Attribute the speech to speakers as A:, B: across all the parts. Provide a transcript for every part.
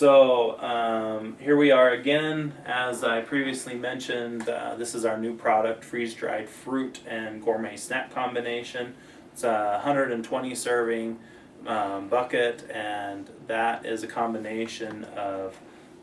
A: Here we are again. As I previously mentioned, this is our new product, freeze-dried fruit and gourmet snack combination. It's a 120 serving bucket, and that is a combination of,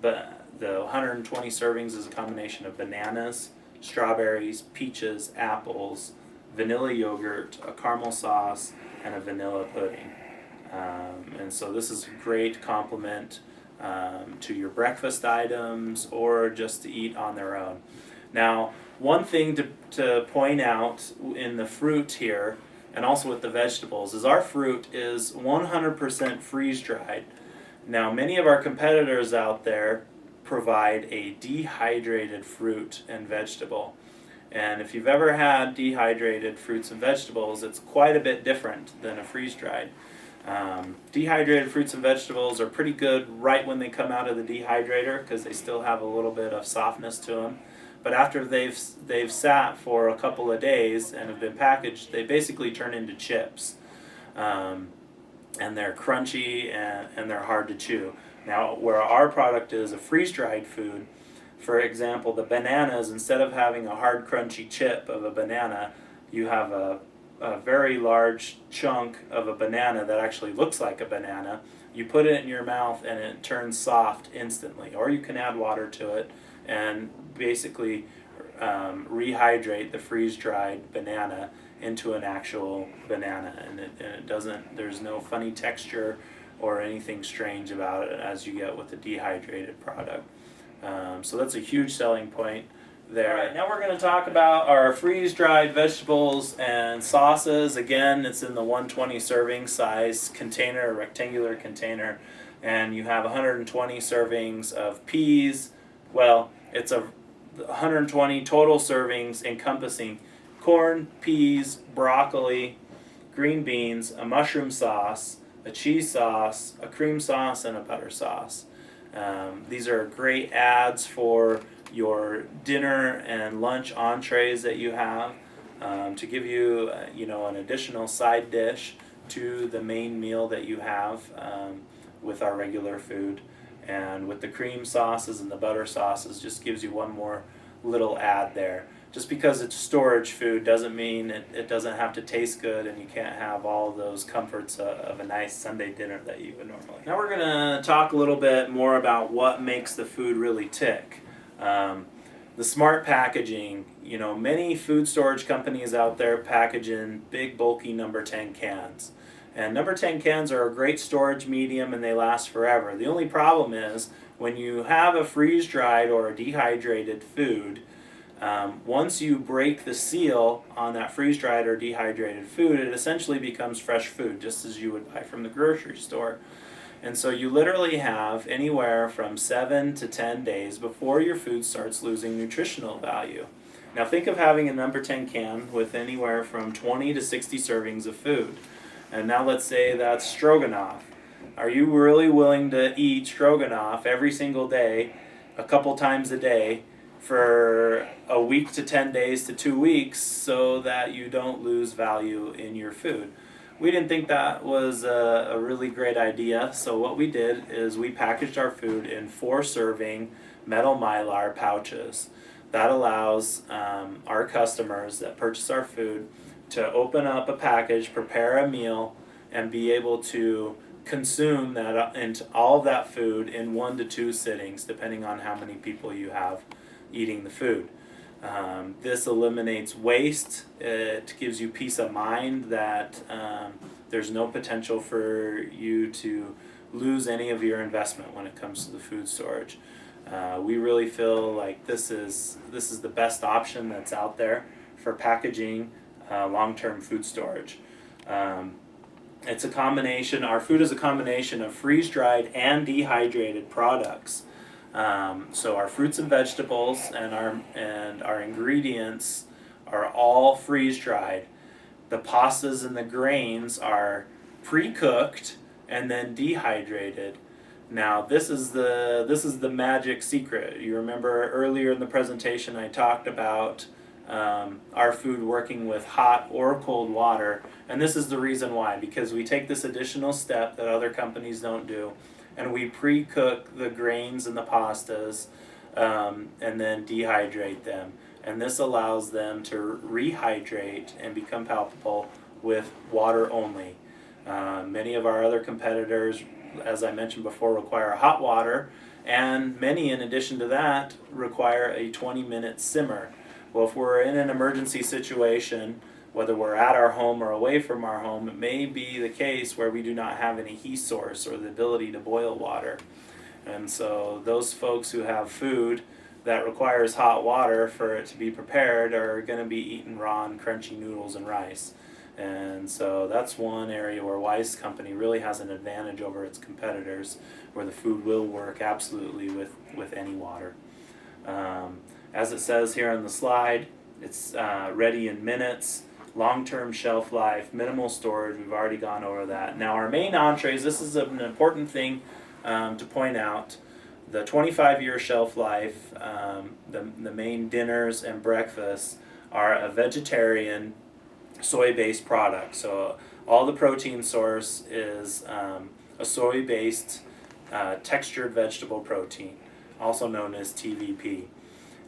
A: the 120 servings is a combination of bananas, strawberries, peaches, apples, vanilla yogurt, a caramel sauce, and a vanilla pudding. And so this is a great complement to your breakfast items or just to eat on their own. Now, one thing to point out in the fruit here and also with the vegetables is our fruit is 100% freeze dried. Now, many of our competitors out there provide a dehydrated fruit and vegetable. And if you've ever had dehydrated fruits and vegetables, it's quite a bit different than a freeze dried. Dehydrated fruits and vegetables are pretty good right when they come out of the dehydrator because they still have a little bit of softness to them. But after they've sat for a couple of days and have been packaged, they basically turn into chips. And they're crunchy and they're hard to chew. Now, where our product is a freeze-dried food, for example, the bananas, instead of having a hard crunchy chip of a banana, you have a very large chunk of a banana that actually looks like a banana. You put it in your mouth and it turns soft instantly. Or you can add water to it and basically rehydrate the freeze-dried banana into an actual banana, and it doesn't, there's no funny texture or anything strange about it as you get with the dehydrated product. So that's a huge selling point there. All right, now we're going to talk about our freeze-dried vegetables and sauces. Again, it's in the 120 serving size container, a rectangular container, and you have 120 servings of peas. Well, it's a 120 total servings encompassing corn, peas, broccoli, green beans, a mushroom sauce, a cheese sauce, a cream sauce, and a butter sauce. These are great adds for your dinner and lunch entrees that you have to give you, an additional side dish to the main meal that you have with our regular food. And with the cream sauces and the butter sauces, just gives you one more little add there. Just because it's storage food doesn't mean it doesn't have to taste good and you can't have all those comforts of a nice Sunday dinner that you would normally. Now we're going to talk a little bit more about what makes the food really tick. The smart packaging. Many food storage companies out there package in big bulky number 10 cans. And number 10 cans are a great storage medium and they last forever. The only problem is when you have a freeze-dried or a dehydrated food, once you break the seal on that freeze-dried or dehydrated food, it essentially becomes fresh food, just as you would buy from the grocery store. And so you literally have anywhere from 7 to 10 days before your food starts losing nutritional value. Now think of having a number 10 can with anywhere from 20 to 60 servings of food. And now let's say that's stroganoff. Are you really willing to eat stroganoff every single day, a couple times a day, for a week to 10 days to 2 weeks so that you don't lose value in your food? We didn't think that was a really great idea, so what we did is we packaged our food in 4 serving metal Mylar pouches. That allows our customers that purchase our food to open up a package, prepare a meal, and be able to consume that into all of that food in 1 to 2 sittings, depending on how many people you have eating the food. This eliminates waste. It gives you peace of mind that there's no potential for you to lose any of your investment when it comes to the food storage. We really feel like this is the best option that's out there for packaging long-term food storage. It's a combination. Our food is a combination of freeze-dried and dehydrated products. So our fruits and vegetables and our ingredients are all freeze-dried. The pastas and the grains are pre-cooked and then dehydrated. Now this is the magic secret. You remember earlier in the presentation I talked about our food working with hot or cold water, and this is the reason why, because we take this additional step that other companies don't do, and we pre-cook the grains and the pastas, and then dehydrate them. And this allows them to rehydrate and become palpable with water only. Many of our other competitors, as I mentioned before, require hot water, and many, in addition to that, require a 20-minute simmer. Well, if we're in an emergency situation, whether we're at our home or away from our home, it may be the case where we do not have any heat source or the ability to boil water. And so those folks who have food that requires hot water for it to be prepared are going to be eating raw and crunchy noodles and rice. And so that's one area where Weis Company really has an advantage over its competitors, where the food will work absolutely with any water. As it says here on the slide, it's ready in minutes, long-term shelf life, minimal storage. We've already gone over that. Now our main entrees, this is an important thing to point out. The 25-year shelf life, the main dinners and breakfasts are a vegetarian soy-based product. So all the protein source is a soy-based textured vegetable protein, also known as TVP.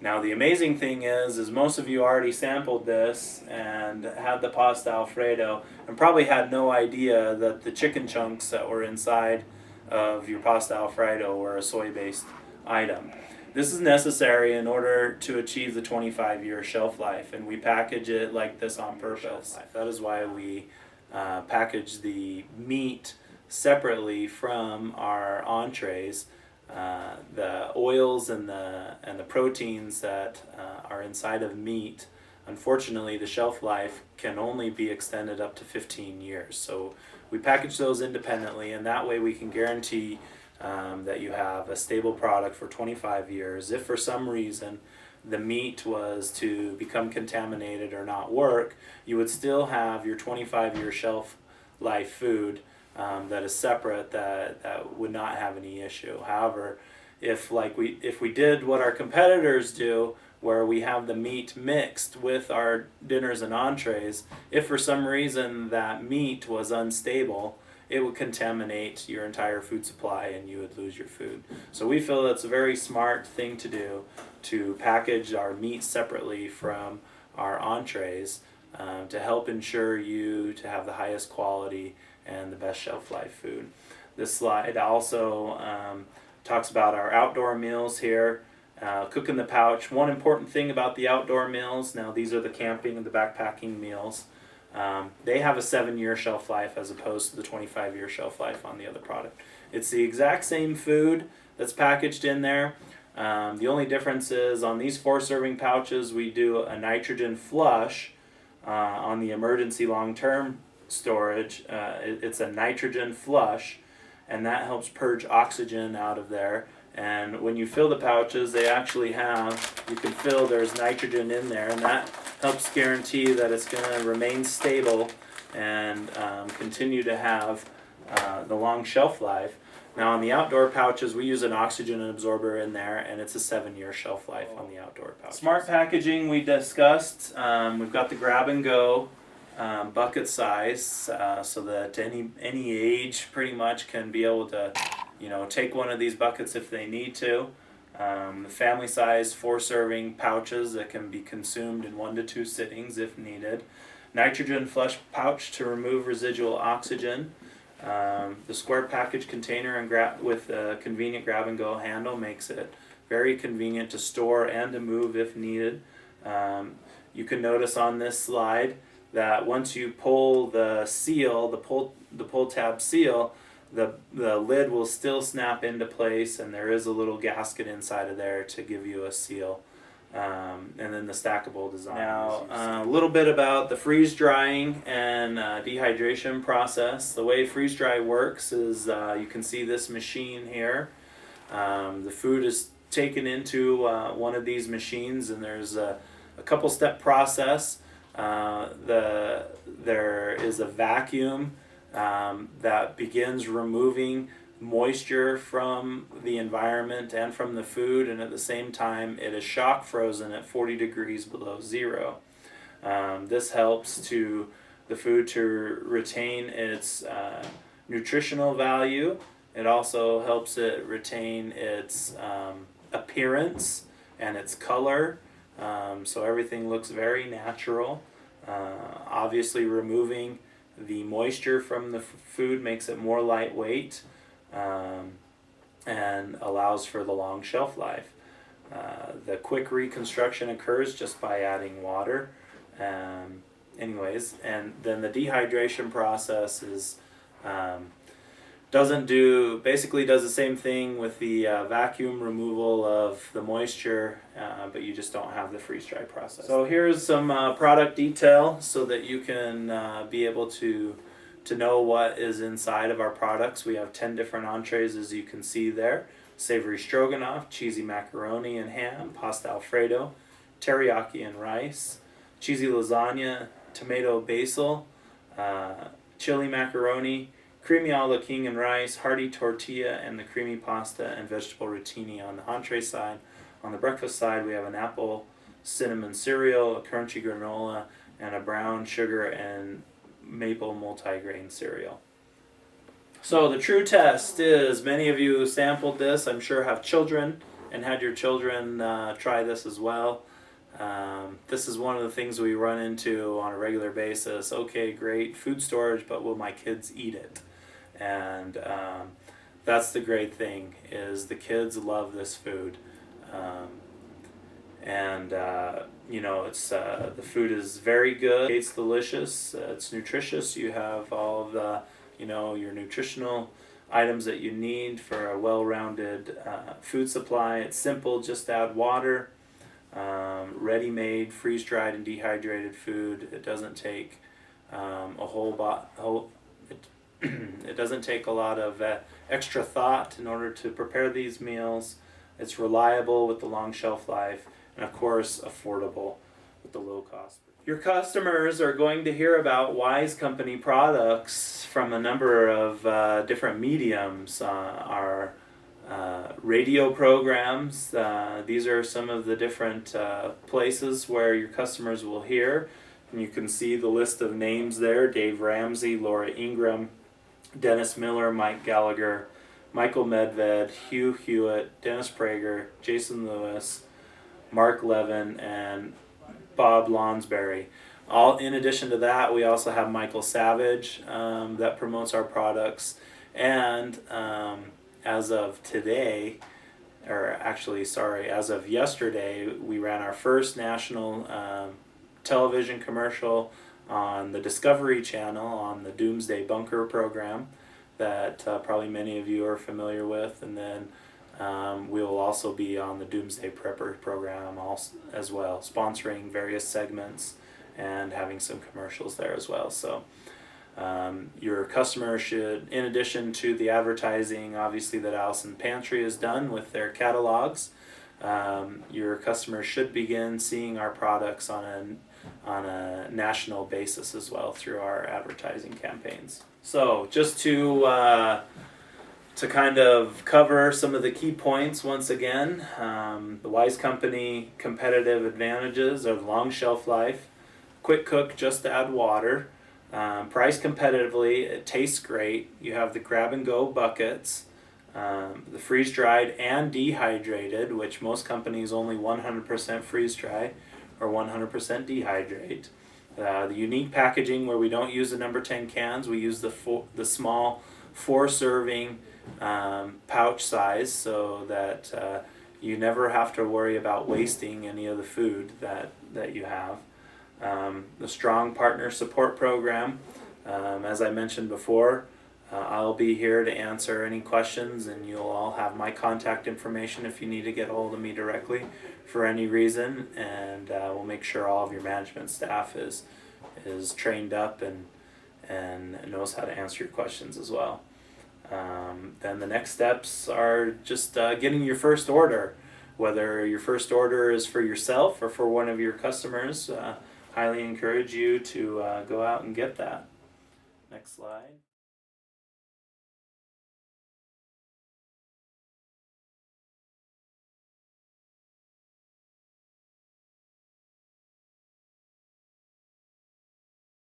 A: Now the amazing thing is most of you already sampled this and had the pasta Alfredo and probably had no idea that the chicken chunks that were inside of your pasta Alfredo were a soy-based item. This is necessary in order to achieve the 25-year shelf life, and we package it like this on purpose. That is why we package the meat separately from our entrees. The oils and the proteins that are inside of meat, unfortunately, the shelf life can only be extended up to 15 years. So we package those independently, and that way we can guarantee that you have a stable product for 25 years. If for some reason the meat was to become contaminated or not work, you would still have your 25-year shelf life food that is separate, that would not have any issue. However, if we did what our competitors do, where we have the meat mixed with our dinners and entrees, if for some reason that meat was unstable, it would contaminate your entire food supply and you would lose your food. So we feel that's a very smart thing to do, to package our meat separately from our entrees, to help ensure you to have the highest quality and the best shelf life food. This slide also talks about our outdoor meals here. Cook in the pouch. One important thing about the outdoor meals, now these are the camping and the backpacking meals, they have a 7-year shelf life as opposed to the 25-year shelf life on the other product. It's the exact same food that's packaged in there. The only difference is on these 4-serving pouches we do a nitrogen flush. On the emergency long-term storage, it's a nitrogen flush, and that helps purge oxygen out of there. And when you fill the pouches, they actually you can feel there's nitrogen in there, and that helps guarantee that it's going to remain stable and continue to have the long shelf life. Now on the outdoor pouches, we use an oxygen absorber in there, and it's a 7-year shelf life on the outdoor pouches. Smart packaging we discussed. We've got the grab and go bucket size, so that any age pretty much can be able to take one of these buckets if they need to. The family size 4-serving pouches that can be consumed in 1 to 2 sittings if needed. Nitrogen flush pouch to remove residual oxygen. The square package container with a convenient grab and go handle makes it very convenient to store and to move if needed. You can notice on this slide that once you pull the seal, the pull tab seal, the lid will still snap into place, and there is a little gasket inside of there to give you a seal. And then the stackable design. Now, a little bit about the freeze drying and dehydration process. The way freeze dry works is you can see this machine here. The food is taken into one of these machines, and there's a couple step process. There is a vacuum that begins removing moisture from the environment and from the food, and at the same time it is shock frozen at 40 degrees below zero. This helps the food to retain its nutritional value It also helps it retain its appearance and its color, so everything looks very natural. Obviously, removing the moisture from the food makes it more lightweight, and allows for the long shelf life. The quick reconstruction occurs just by adding water. Anyways, and then the dehydration process is basically does the same thing with the vacuum removal of the moisture, but you just don't have the freeze-dry process. So here's some product detail so that you can be able to know what is inside of our products. We have 10 different entrees, as you can see there. Savory stroganoff, cheesy macaroni and ham, pasta alfredo, teriyaki and rice, cheesy lasagna, tomato basil, chili macaroni, creamy alla king and rice, hearty tortilla, and the creamy pasta and vegetable rotini on the entree side. On the breakfast side, we have an apple cinnamon cereal, a crunchy granola, and a brown sugar and maple multigrain cereal. So the true test is, many of you sampled this, I'm sure have children and had your children try this as well. This is one of the things we run into on a regular basis. Okay, great food storage, but will my kids eat it? And that's the great thing, is the kids love this food. It's the food is very good. It's delicious. It's nutritious. You have all of the, your nutritional items that you need for a well-rounded food supply. It's simple. Just add water. Ready-made, freeze-dried, and dehydrated food. It doesn't take it doesn't take a lot of extra thought in order to prepare these meals. It's reliable with the long shelf life, and of course affordable with the low cost. Your customers are going to hear about Wise Company products from a number of different mediums. Our radio programs, these are some of the different places where your customers will hear. And you can see the list of names there: Dave Ramsey, Laura Ingram, Dennis Miller, Mike Gallagher, Michael Medved, Hugh Hewitt, Dennis Prager, Jason Lewis, Mark Levin, and Bob Lonsberry. All in addition to that, we also have Michael Savage that promotes our products. And as of today, as of yesterday, we ran our first national television commercial on the Discovery Channel on the Doomsday Bunker program that probably many of you are familiar with. And then we will also be on the Doomsday Prepper program as well, sponsoring various segments and having some commercials there as well. So your customer should, in addition to the advertising obviously that Allison Pantry has done with their catalogs, your customer should begin seeing our products on a national basis as well through our advertising campaigns. So just to kind of cover some of the key points once again, the Wise Company competitive advantages are the long shelf life, quick cook, just add water, priced competitively, it tastes great. You have the grab and go buckets, the freeze dried and dehydrated, which most companies only 100% freeze dry or 100% dehydrate. The unique packaging, where we don't use the number 10 cans, we use the small 4-serving pouch size, so that you never have to worry about wasting any of the food that you have. The strong partner support program, as I mentioned before, I'll be here to answer any questions, and you'll all have my contact information if you need to get a hold of me directly for any reason, and we'll make sure all of your management staff is trained up and knows how to answer your questions as well. Then the next steps are just getting your first order. Whether your first order is for yourself or for one of your customers, highly encourage you to go out and get that. Next slide.